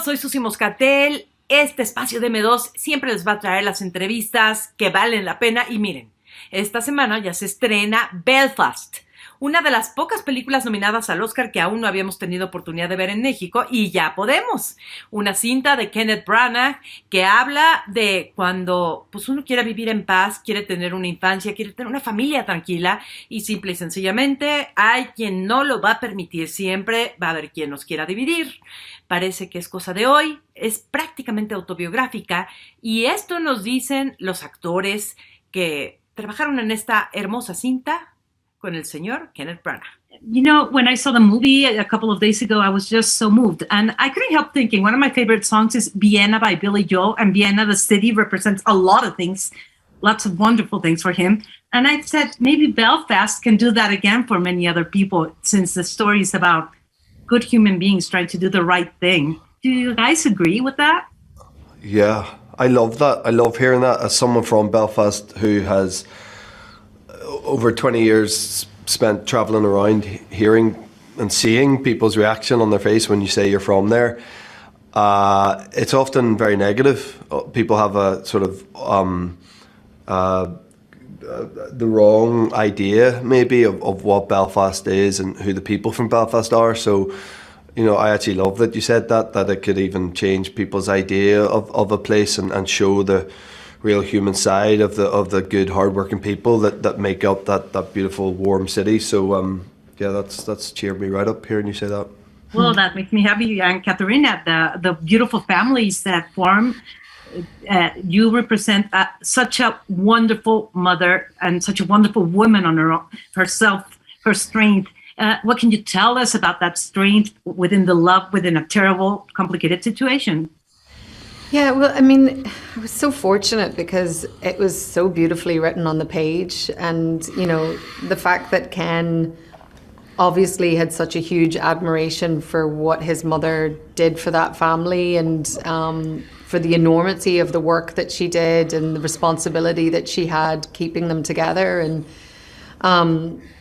soy Susana Moscatel. Este espacio de M2 siempre les va a traer las entrevistas que valen la pena. Y miren, esta semana ya se estrena Belfast, una de las pocas películas nominadas al Oscar que aún no habíamos tenido oportunidad de ver en México, y ya podemos. Una cinta de Kenneth Branagh que habla de cuando pues, uno quiere vivir en paz, quiere tener una infancia, quiere tener una familia tranquila, y simple y sencillamente hay quien no lo va a permitir. Siempre va a haber quien nos quiera dividir. Parece que es cosa de hoy, es prácticamente autobiográfica, y esto nos dicen los actores que trabajaron en esta hermosa cinta con el señor Kenneth Branagh. You know, when I saw the movie a couple of days ago, I was just so moved. And I couldn't help thinking one of my favorite songs is Vienna by Billy Joel. And Vienna, the city, represents a lot of things, lots of wonderful things for him. And I said, maybe Belfast can do that again for many other people, since the story is about good human beings trying to do the right thing. Do you guys agree with that? Yeah, I love that. I love hearing that as someone from Belfast who has over 20 years spent traveling around, hearing and seeing people's reaction on their face when you say you're from there. It's often very negative. People have a sort of the wrong idea maybe of what Belfast is and who the people from Belfast are. So, you know, I actually love that you said that it could even change people's idea of a place and show the real human side of the good hardworking people that make up that beautiful warm city. So yeah, that's cheered me right up hearing you say that. Well, that makes me happy. And Caitriona, the beautiful families that form, you represent such a wonderful mother and such a wonderful woman on herself, her strength. What can you tell us about that strength within a terrible, complicated situation? Yeah, well, I mean, I was so fortunate because it was so beautifully written on the page. And, you know, the fact that Ken obviously had such a huge admiration for what his mother did for that family, and for the enormity of the work that she did and the responsibility that she had keeping them together. And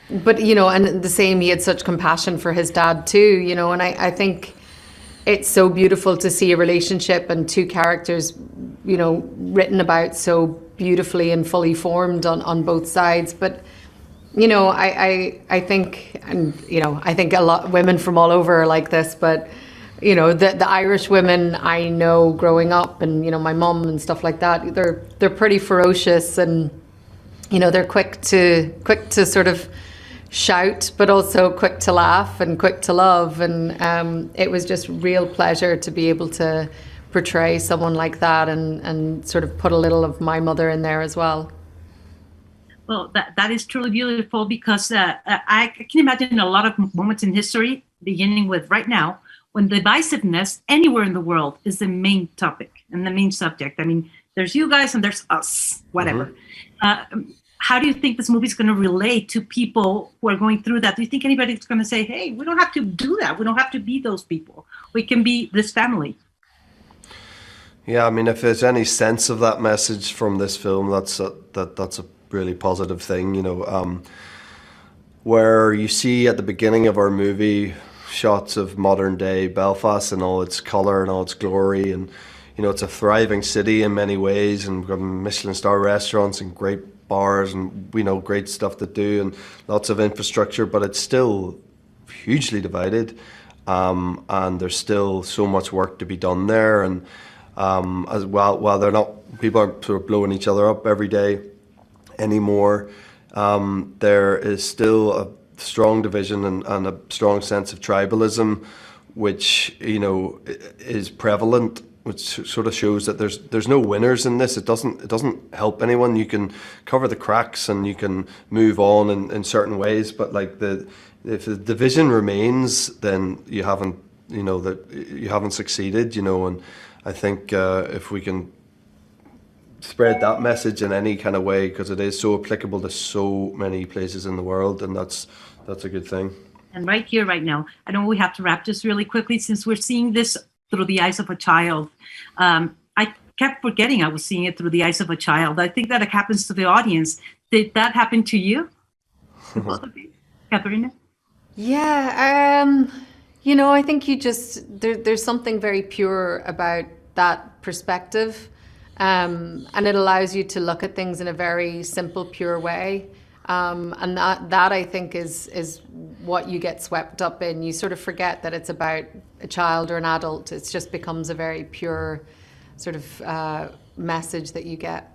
but, you know, and the same, he had such compassion for his dad too, you know, and I think it's so beautiful to see a relationship and two characters, you know, written about so beautifully and fully formed on both sides. But, you know, I think, and, you know, I think a lot of women from all over are like this, but, you know, the Irish women I know growing up, and, you know, my mum and stuff like that, they're pretty ferocious, and, you know, they're quick to sort of shout, but also quick to laugh and quick to love. And it was just real pleasure to be able to portray someone like that and sort of put a little of my mother in there as well. Well, that is truly beautiful, because I can imagine a lot of moments in history, beginning with right now, when divisiveness anywhere in the world is the main topic and the main subject. I mean, there's you guys and there's us, whatever. Mm-hmm. How do you think this movie is going to relate to people who are going through that? Do you think anybody's going to say, hey, we don't have to do that. We don't have to be those people. We can be this family. Yeah, I mean, if there's any sense of that message from this film, that's a really positive thing, you know, where you see at the beginning of our movie shots of modern day Belfast and all its colour and all its glory, and, you know, it's a thriving city in many ways, and we've got Michelin star restaurants and great bars and, you know, great stuff to do and lots of infrastructure, but it's still hugely divided, and there's still so much work to be done there. And as well, while people aren't sort of blowing each other up every day anymore, there is still a strong division and a strong sense of tribalism, which, you know, is prevalent, which sort of shows that there's no winners in this. It doesn't help anyone. You can cover the cracks and you can move on in certain ways, but like if the division remains, then you haven't succeeded, you know. And I think if we can spread that message in any kind of way, because it is so applicable to so many places in the world, and that's a good thing. And right here, right now, I know we have to wrap just really quickly, since we're seeing this through the eyes of a child. I kept forgetting I was seeing it through the eyes of a child. I think that it happens to the audience. Did that happen to you? Both of you? Caitriona? Yeah, You know, I think there's something very pure about that perspective. And it allows you to look at things in a very simple, pure way. And that I think is what you get swept up in. You sort of forget that it's about a child or an adult. It just becomes a very pure sort of message that you get.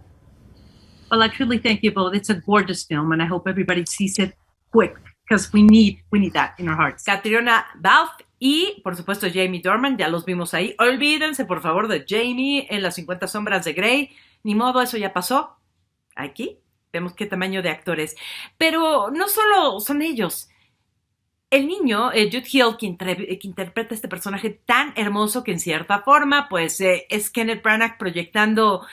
Well, I truly thank you both. It's a gorgeous film, and I hope everybody sees it quick, because we need that in our hearts. Caitriona, Balfe y, por supuesto, Jamie Dornan, ya los vimos ahí. Olvídense, por favor, de Jamie en las 50 sombras de Grey. Ni modo, eso ya pasó. Aquí vemos qué tamaño de actores. Pero no solo son ellos. El niño, Jude Hill, que interpreta este personaje tan hermoso que en cierta forma, pues es Kenneth Branagh proyectando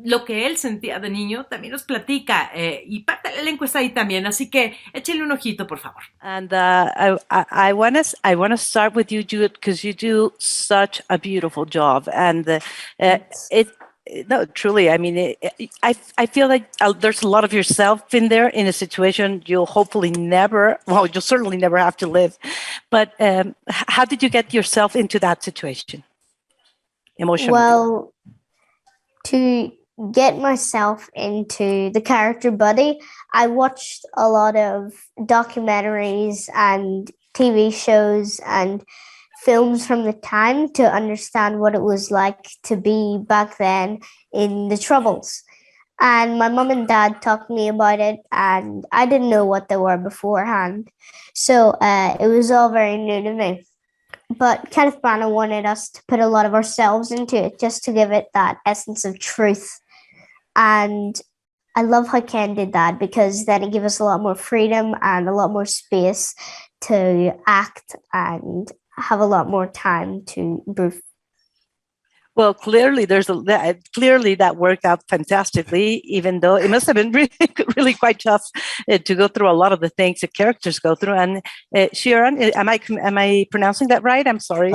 lo que él sentía de niño, también nos platica, y parte del elenco está ahí también, así que échenle un ojito, por favor. And I want to start with you, Jude, because you do such a beautiful job, and no, truly, I mean, I feel like there's a lot of yourself in there, in a situation you'll certainly never have to live. But how did you get yourself into that situation emotionally? Well, to get myself into the character Buddy, I watched a lot of documentaries and TV shows and films from the time to understand what it was like to be back then in the Troubles. And my mom and dad talked to me about it, and I didn't know what they were beforehand. So it was all very new to me. But Kenneth Branagh wanted us to put a lot of ourselves into it, just to give it that essence of truth. And I love how Ken did that, because then it gave us a lot more freedom and a lot more space to act and have a lot more time to improve. Well, clearly that worked out fantastically, even though it must have been really quite tough to go through a lot of the things the characters go through. And Sharon, am I pronouncing that right? I'm sorry.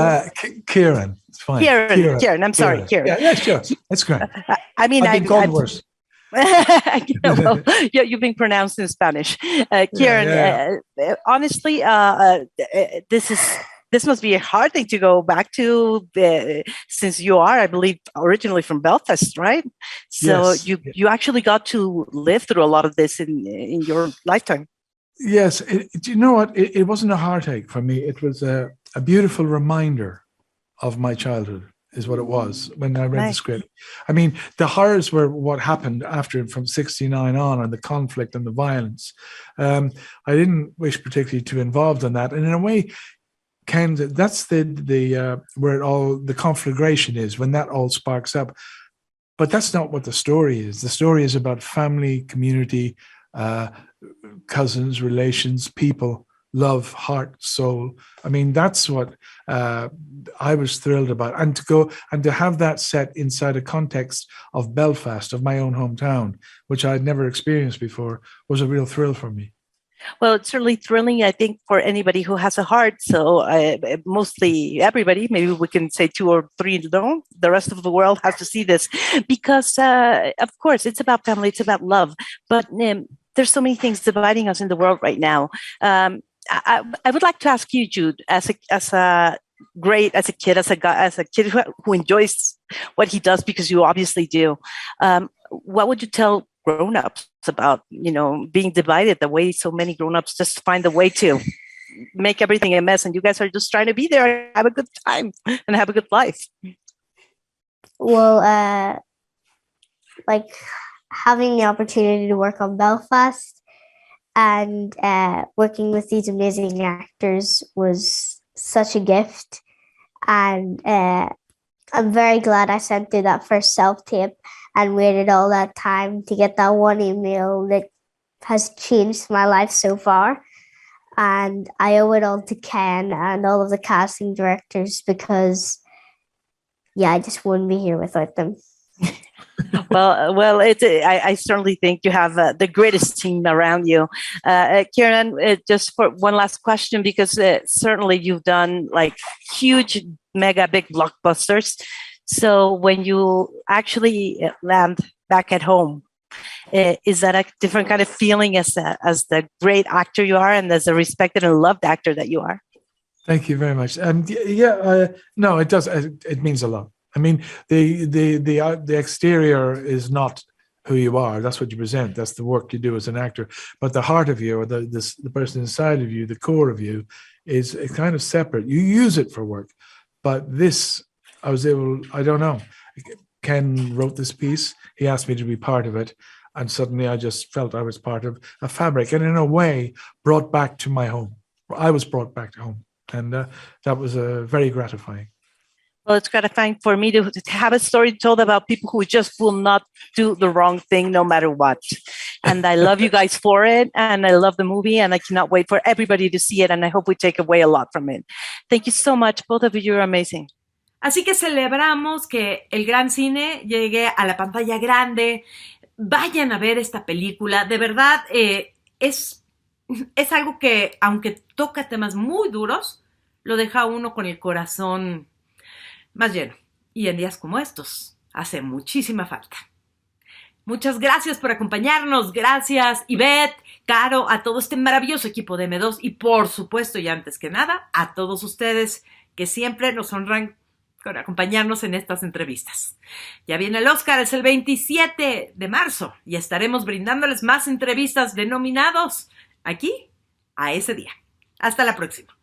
Kieran, it's fine. Kieran, I'm sorry, Kieran. Yeah, sure. That's great. I mean, I've been called worse. Yeah, you've been pronounced in Spanish. Kieran, honestly, this must be a hard thing to go back to, since you are, I believe, originally from Belfast, right? So yes. You actually got to live through a lot of this in your lifetime. Yes. Do you know what? It wasn't a heartache for me. It was a beautiful reminder of my childhood, is what it was when I read the script. I mean, the horrors were what happened after, from 1969 on, and the conflict and the violence. I didn't wish particularly to be involved in that. And in a way, that's the where it all, the conflagration is, when that all sparks up. But that's not what the story is. The story is about family, community, cousins, relations, people, love, heart, soul. I mean, that's what I was thrilled about. And to go and to have that set inside a context of Belfast, of my own hometown, which I'd never experienced before, was a real thrill for me. Well, it's certainly thrilling, I think, for anybody who has a heart. So mostly everybody, maybe we can say 2 or 3 don't. The rest of the world has to see this, because, of course, it's about family, it's about love. But there's so many things dividing us in the world right now. I would like to ask you, Jude, as a kid who enjoys what he does, because you obviously do. What would you tell grown-ups about, being divided, the way so many grown-ups just find a way to make everything a mess, and you guys are just trying to be there and have a good time and have a good life? Well, like having the opportunity to work on Belfast and working with these amazing actors was such a gift. And I'm very glad I sent through that first self-tape and waited all that time to get that one email that has changed my life so far. And I owe it all to Ken and all of the casting directors, because, I just wouldn't be here without them. Well, I certainly think you have the greatest team around you. Kieran, just for one last question, because certainly you've done like huge, mega big blockbusters. So when you actually land back at home, is that a different kind of feeling as the great actor you are, and as a respected and loved actor that you are? Thank you very much. No, it does. It means a lot. I mean, the exterior is not who you are. That's what you present. That's the work you do as an actor. But the heart of you, or the person inside of you, the core of you, is kind of separate. You use it for work, but this, I don't know. Ken wrote this piece. He asked me to be part of it, and suddenly I just felt I was part of a fabric, and in a way, brought back to my home. I was brought back to home, and that was very gratifying. Well, it's gratifying for me to have a story told about people who just will not do the wrong thing no matter what. And I love you guys for it. And I love the movie. And I cannot wait for everybody to see it. And I hope we take away a lot from it. Thank you so much. Both of you, you're amazing. Así que celebramos que el gran cine llegue a la pantalla grande. Vayan a ver esta película. De verdad, es algo que, aunque toca temas muy duros, lo deja uno con el corazón más lleno. Y en días como estos, hace muchísima falta. Muchas gracias por acompañarnos. Gracias, Ivette, Caro, a todo este maravilloso equipo de M2 y, por supuesto, y antes que nada, a todos ustedes que siempre nos honran con acompañarnos en estas entrevistas. Ya viene el Oscar, es el 27 de marzo y estaremos brindándoles más entrevistas de nominados aquí a ese día. Hasta la próxima.